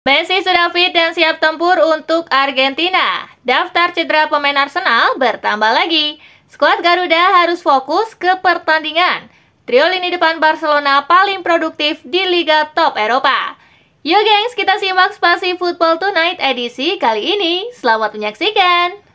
Messi sudah fit dan siap tempur untuk Argentina. Daftar cedera pemain Arsenal bertambah lagi. Skuad Garuda harus fokus ke pertandingan. Trio lini depan Barcelona paling produktif di Liga Top Eropa. Yuk gengs, kita simak Spasi Football Tonight edisi kali ini. Selamat menyaksikan.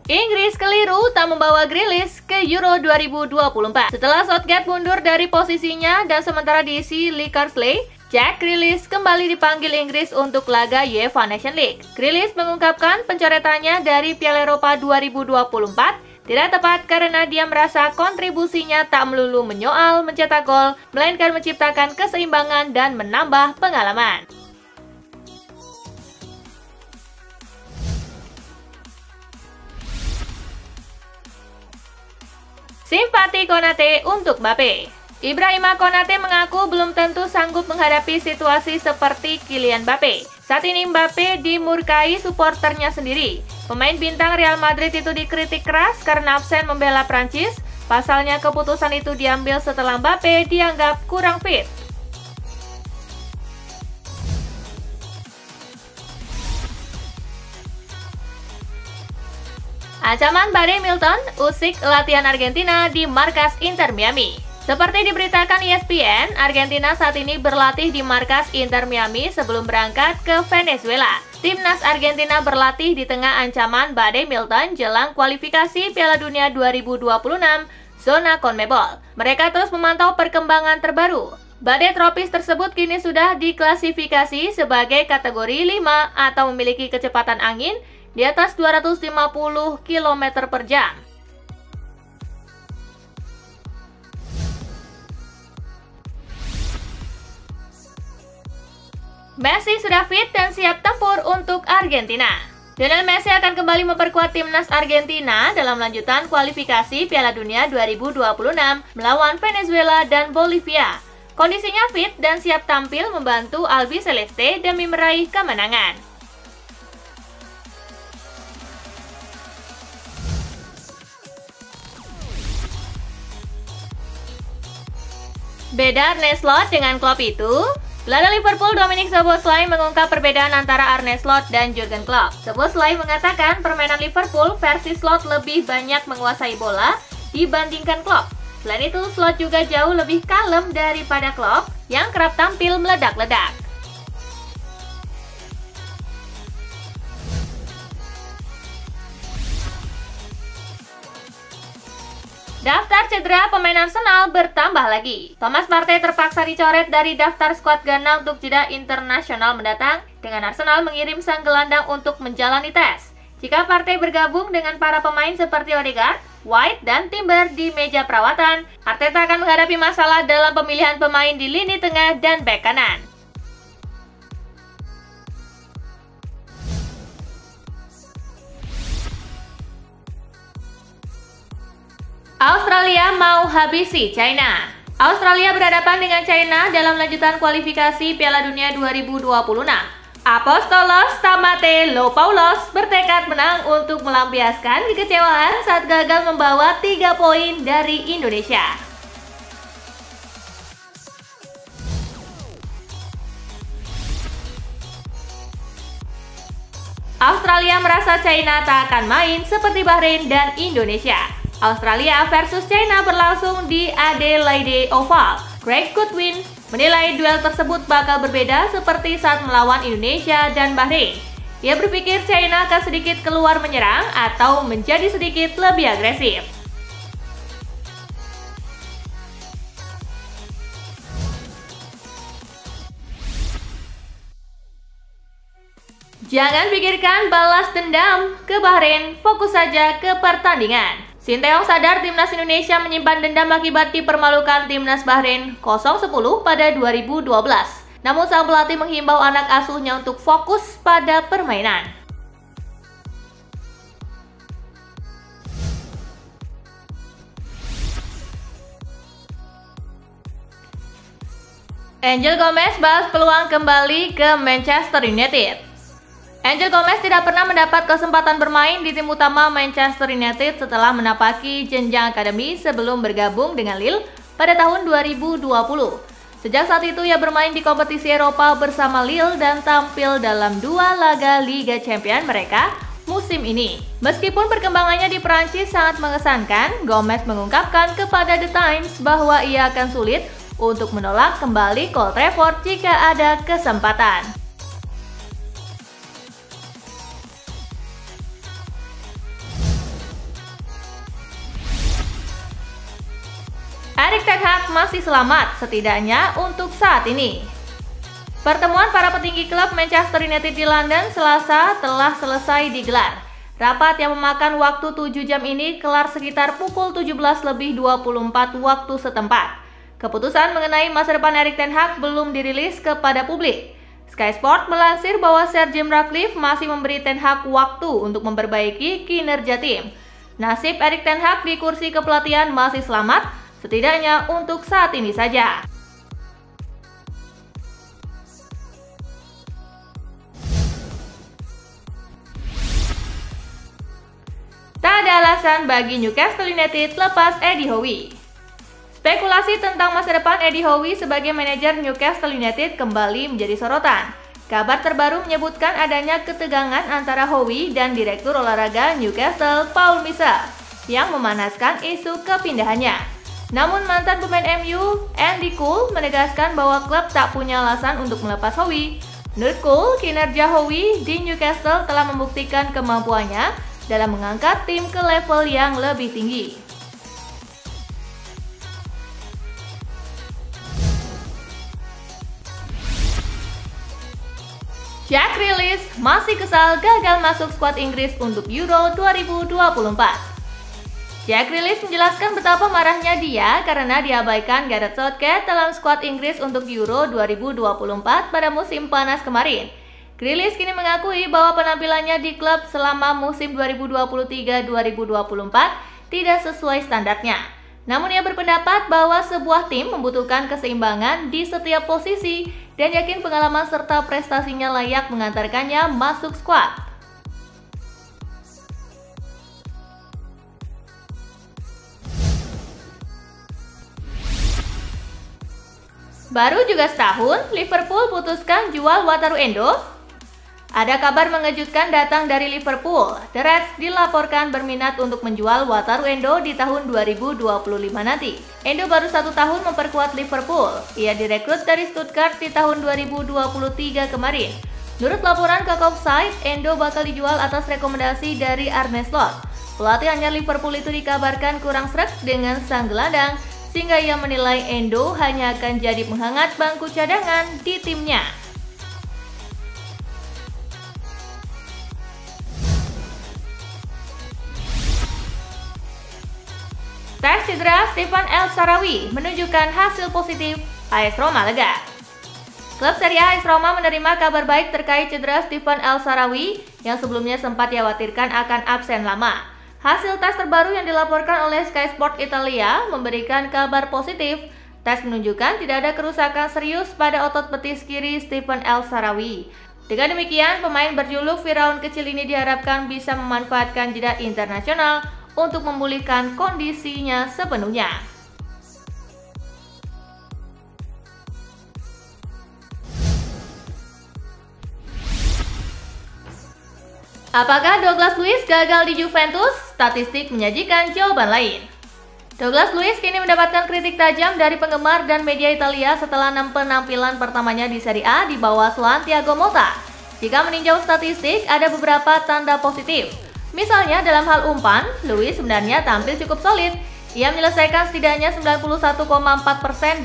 Inggris keliru tak membawa Grealish ke Euro 2024. Setelah Southgate mundur dari posisinya dan sementara diisi Lee Carsley, Jack Grealish kembali dipanggil Inggris untuk laga UEFA Nations League. Grealish mengungkapkan pencoretannya dari Piala Eropa 2024 tidak tepat karena dia merasa kontribusinya tak melulu menyoal mencetak gol, melainkan menciptakan keseimbangan dan menambah pengalaman. Simpati Konate untuk Mbappe. Ibrahima Konate mengaku belum tentu sanggup menghadapi situasi seperti Kylian Mbappe. Saat ini Mbappe dimurkai suporternya sendiri. Pemain bintang Real Madrid itu dikritik keras karena absen membela Prancis. Pasalnya keputusan itu diambil setelah Mbappe dianggap kurang fit. Ancaman badai Milton usik latihan Argentina di markas Inter Miami. Seperti diberitakan ESPN, Argentina saat ini berlatih di markas Inter Miami sebelum berangkat ke Venezuela. Timnas Argentina berlatih di tengah ancaman badai Milton jelang kualifikasi Piala Dunia 2026 zona CONMEBOL. Mereka terus memantau perkembangan terbaru. Badai tropis tersebut kini sudah diklasifikasi sebagai kategori 5 atau memiliki kecepatan angin di atas 250 km per jam. Messi sudah fit dan siap tempur untuk Argentina. Lionel Messi akan kembali memperkuat timnas Argentina dalam lanjutan kualifikasi Piala Dunia 2026 melawan Venezuela dan Bolivia. Kondisinya fit dan siap tampil membantu Albi Celeste demi meraih kemenangan. Beda Arne Slot dengan Klopp itu? Gelandang Liverpool Dominic Szoboszlai mengungkap perbedaan antara Arne Slot dan Jurgen Klopp. Szoboszlai mengatakan permainan Liverpool versi Slot lebih banyak menguasai bola dibandingkan Klopp. Selain itu, Slot juga jauh lebih kalem daripada Klopp yang kerap tampil meledak-ledak. Daftar cedera pemain Arsenal bertambah lagi. Thomas Partey terpaksa dicoret dari daftar skuad Ghana untuk jeda internasional mendatang, dengan Arsenal mengirim sang gelandang untuk menjalani tes. Jika Partey bergabung dengan para pemain seperti Odegaard, White, dan Timber di meja perawatan, Arteta akan menghadapi masalah dalam pemilihan pemain di lini tengah dan bek kanan. Australia mau habisi China. Australia berhadapan dengan China dalam lanjutan kualifikasi Piala Dunia 2026. Apostolos Tamateopoulos bertekad menang untuk melampiaskan kekecewaan saat gagal membawa 3 poin dari Indonesia. Australia merasa China tak akan main seperti Bahrain dan Indonesia. Australia versus China berlangsung di Adelaide Oval. Craig Goodwin menilai duel tersebut bakal berbeda seperti saat melawan Indonesia dan Bahrain. Ia berpikir China akan sedikit keluar menyerang atau menjadi sedikit lebih agresif. Jangan pikirkan balas dendam ke Bahrain, fokus saja ke pertandingan. Sinteyong sadar timnas Indonesia menyimpan dendam akibat dipermalukan timnas Bahrain 0-10 pada 2012. Namun sang pelatih menghimbau anak asuhnya untuk fokus pada permainan. Angel Gomez bahas peluang kembali ke Manchester United. Angel Gomez tidak pernah mendapat kesempatan bermain di tim utama Manchester United setelah menapaki jenjang akademi sebelum bergabung dengan Lille pada tahun 2020. Sejak saat itu ia bermain di kompetisi Eropa bersama Lille dan tampil dalam 2 laga Liga Champions mereka musim ini. Meskipun perkembangannya di Prancis sangat mengesankan, Gomez mengungkapkan kepada The Times bahwa ia akan sulit untuk menolak kembali ke Old Trafford jika ada kesempatan. Erik ten Hag masih selamat setidaknya untuk saat ini. Pertemuan para petinggi klub Manchester United di London Selasa telah selesai digelar. Rapat yang memakan waktu 7 jam ini kelar sekitar pukul 17.24 waktu setempat. Keputusan mengenai masa depan Erik ten Hag belum dirilis kepada publik. Sky Sport melansir bahwa Sir Jim Ratcliffe masih memberi ten Hag waktu untuk memperbaiki kinerja tim. Nasib Erik ten Hag di kursi kepelatihan masih selamat, setidaknya untuk saat ini saja. Tak ada alasan bagi Newcastle United lepas Eddie Howe. Spekulasi tentang masa depan Eddie Howe sebagai manajer Newcastle United kembali menjadi sorotan. Kabar terbaru menyebutkan adanya ketegangan antara Howe dan Direktur Olahraga Newcastle, Paul Misal, yang memanaskan isu kepindahannya. Namun mantan pemain MU, Andy Cole, menegaskan bahwa klub tak punya alasan untuk melepas Howe. Menurut Cole, kinerja Howe di Newcastle telah membuktikan kemampuannya dalam mengangkat tim ke level yang lebih tinggi. Jack Grealish masih kesal gagal masuk skuad Inggris untuk Euro 2024. Jack Grealish menjelaskan betapa marahnya dia karena diabaikan Gareth Southgate dalam skuad Inggris untuk Euro 2024 pada musim panas kemarin. Grealish kini mengakui bahwa penampilannya di klub selama musim 2023-2024 tidak sesuai standarnya. Namun ia berpendapat bahwa sebuah tim membutuhkan keseimbangan di setiap posisi dan yakin pengalaman serta prestasinya layak mengantarkannya masuk skuad. Baru juga setahun, Liverpool putuskan jual Wataru Endo. Ada kabar mengejutkan datang dari Liverpool. The Reds dilaporkan berminat untuk menjual Wataru Endo di tahun 2025 nanti. Endo baru 1 tahun memperkuat Liverpool. Ia direkrut dari Stuttgart di tahun 2023 kemarin. Menurut laporan ke Offside, Endo bakal dijual atas rekomendasi dari Arne Slot. Pelatih anyar Liverpool itu dikabarkan kurang sreg dengan sang gelandang, sehingga ia menilai Endo hanya akan jadi penghangat bangku cadangan di timnya. Tes cedera Stephen El Shaarawy menunjukkan hasil positif, AS Roma lega. Klub Serie A AS Roma menerima kabar baik terkait cedera Stephen El Shaarawy yang sebelumnya sempat dikhawatirkan akan absen lama. Hasil tes terbaru yang dilaporkan oleh Sky Sport Italia memberikan kabar positif. Tes menunjukkan tidak ada kerusakan serius pada otot betis kiri Stephen El Shaarawy. Dengan demikian, pemain berjuluk Firaun kecil ini diharapkan bisa memanfaatkan jeda internasional untuk memulihkan kondisinya sepenuhnya. Apakah Douglas Luiz gagal di Juventus? Statistik menyajikan jawaban lain. Douglas Luiz kini mendapatkan kritik tajam dari penggemar dan media Italia setelah 6 penampilan pertamanya di Serie A di bawah asuhan Thiago Motta. Jika meninjau statistik, ada beberapa tanda positif. Misalnya dalam hal umpan, Luiz sebenarnya tampil cukup solid. Ia menyelesaikan setidaknya 91,4%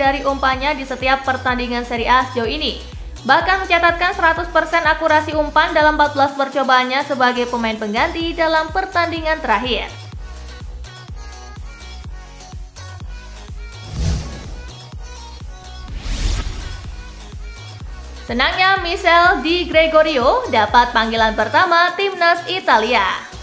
dari umpannya di setiap pertandingan Serie A sejauh ini. Bahkan mencatatkan 100% akurasi umpan dalam 14 percobaannya sebagai pemain pengganti dalam pertandingan terakhir. Senangnya Michel Di Gregorio dapat panggilan pertama timnas Italia.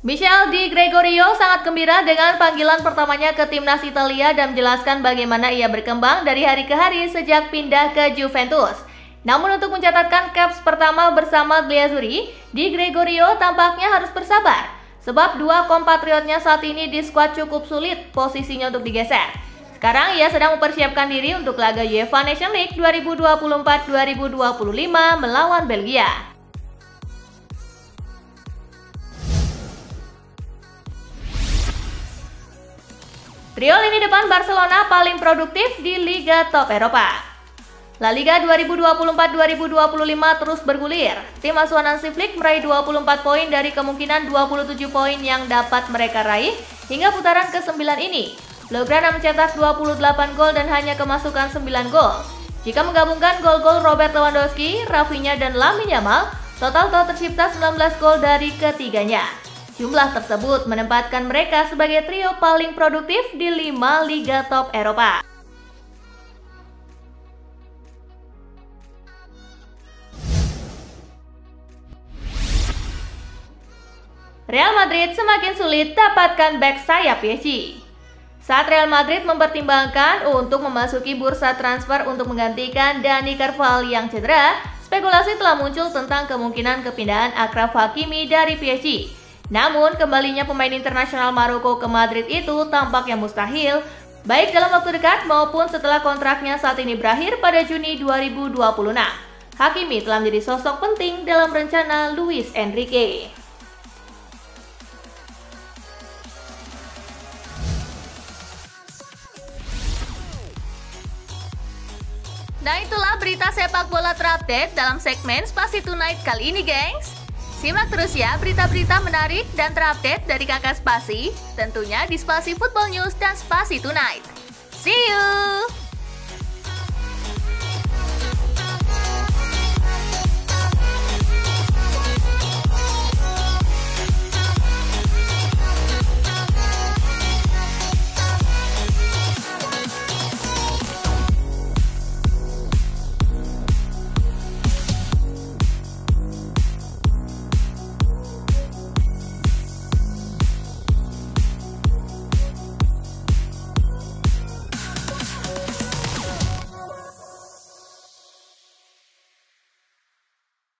Michel Di Gregorio sangat gembira dengan panggilan pertamanya ke timnas Italia dan menjelaskan bagaimana ia berkembang dari hari ke hari sejak pindah ke Juventus. Namun untuk mencatatkan caps pertama bersama Glazuri, Di Gregorio tampaknya harus bersabar, sebab dua kompatriotnya saat ini di skuad cukup sulit posisinya untuk digeser. Sekarang ia sedang mempersiapkan diri untuk laga UEFA Nations League 2024-2025 melawan Belgia. Trio lini depan Barcelona paling produktif di Liga Top Eropa. La Liga 2024-2025 terus bergulir. Tim asuhan Hansi Flick meraih 24 poin dari kemungkinan 27 poin yang dapat mereka raih hingga putaran ke-9 ini. Blaugrana mencetak 28 gol dan hanya kemasukan 9 gol. Jika menggabungkan gol-gol Robert Lewandowski, Rafinha dan Lamine Yamal, total tercipta 19 gol dari ketiganya. Jumlah tersebut menempatkan mereka sebagai trio paling produktif di 5 Liga Top Eropa. Real Madrid semakin sulit dapatkan bek sayap PSG. Saat Real Madrid mempertimbangkan untuk memasuki bursa transfer untuk menggantikan Dani Carvajal yang cedera, spekulasi telah muncul tentang kemungkinan kepindahan Achraf Hakimi dari PSG. Namun, kembalinya pemain internasional Maroko ke Madrid itu tampaknya mustahil, baik dalam waktu dekat maupun setelah kontraknya saat ini berakhir pada Juni 2026. Hakimi telah menjadi sosok penting dalam rencana Luis Enrique. Nah, itulah berita sepak bola terupdate dalam segmen Spasi Tonight kali ini, gengs. Simak terus ya berita-berita menarik dan terupdate dari Kakak Spasi, tentunya di Spasi Football News dan Spasi Tonight. See you!